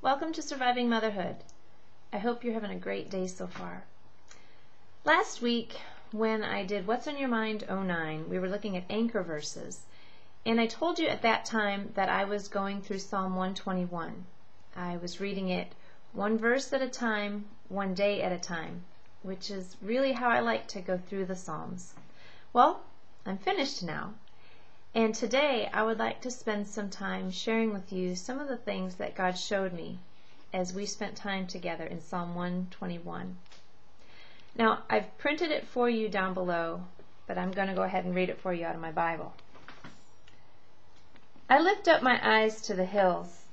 Welcome to Surviving Motherhood. I hope you're having a great day so far. Last week, when I did What's on Your Mind 09, we were looking at anchor verses. And I told you at that time that I was going through Psalm 121. I was reading it one verse at a time, one day at a time, which is really how I like to go through the Psalms. Well, I'm finished now. And today I would like to spend some time sharing with you some of the things that God showed me as we spent time together in Psalm 121. Now, I've printed it for you down below, but I'm going to go ahead and read it for you out of my Bible. I lift up my eyes to the hills.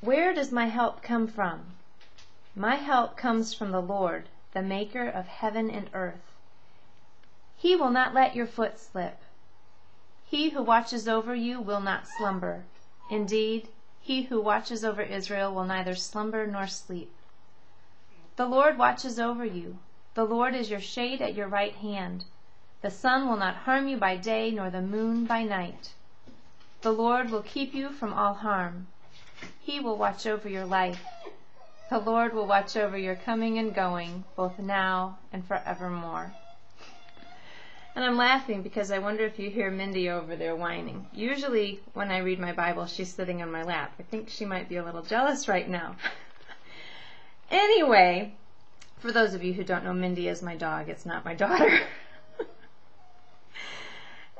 Where does my help come from? My help comes from the Lord, the maker of heaven and earth. He will not let your foot slip. He who watches over you will not slumber. Indeed, he who watches over Israel will neither slumber nor sleep. The Lord watches over you. The Lord is your shade at your right hand. The sun will not harm you by day, nor the moon by night. The Lord will keep you from all harm. He will watch over your life. The Lord will watch over your coming and going, both now and forevermore. And I'm laughing because I wonder if you hear Mindy over there whining. Usually when I read my Bible, she's sitting on my lap. I think she might be a little jealous right now. Anyway, for those of you who don't know, Mindy is my dog. It's not my daughter.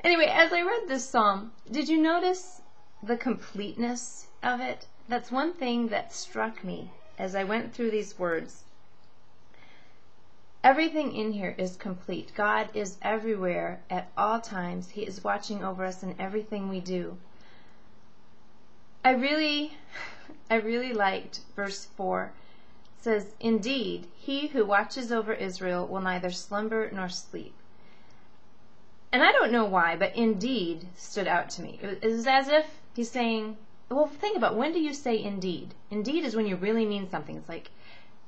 Anyway, as I read this psalm, did you notice the completeness of it? That's one thing that struck me as I went through these words. Everything in here is complete. God is everywhere at all times. He is watching over us in everything we do. I really liked verse 4. It says, "Indeed, he who watches over Israel will neither slumber nor sleep." And I don't know why, but indeed stood out to me. It was as if he's saying, well, think about, when do you say indeed? Indeed is when you really mean something. It's like,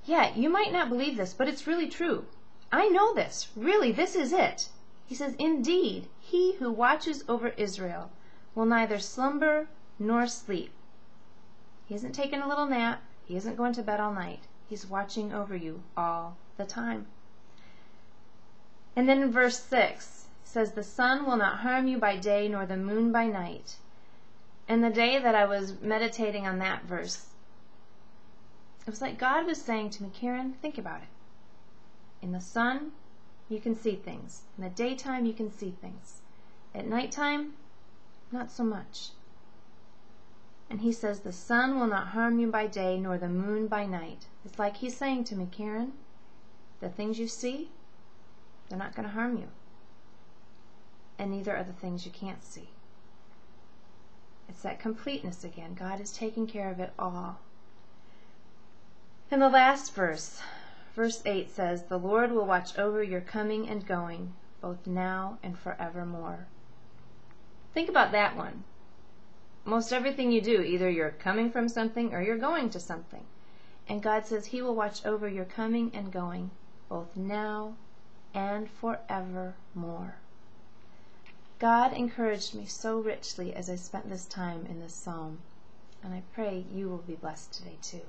yeah, you might not believe this, but it's really true. I know this. Really, this is it. He says, "Indeed, he who watches over Israel will neither slumber nor sleep." He isn't taking a little nap. He isn't going to bed all night. He's watching over you all the time. And then in verse 6, it says, "The sun will not harm you by day, nor the moon by night." And the day that I was meditating on that verse, it was like God was saying to me, "Karen, think about it. In the sun, you can see things. In the daytime, you can see things. At nighttime, not so much." And he says, "The sun will not harm you by day, nor the moon by night." It's like he's saying to me, "Karen, the things you see, they're not going to harm you. And neither are the things you can't see." It's that completeness again. God is taking care of it all. And the last verse, verse 8 says, "The Lord will watch over your coming and going, both now and forevermore." Think about that one. Most everything you do, either you're coming from something or you're going to something. And God says He will watch over your coming and going, both now and forevermore. God encouraged me so richly as I spent this time in this psalm, and I pray you will be blessed today too.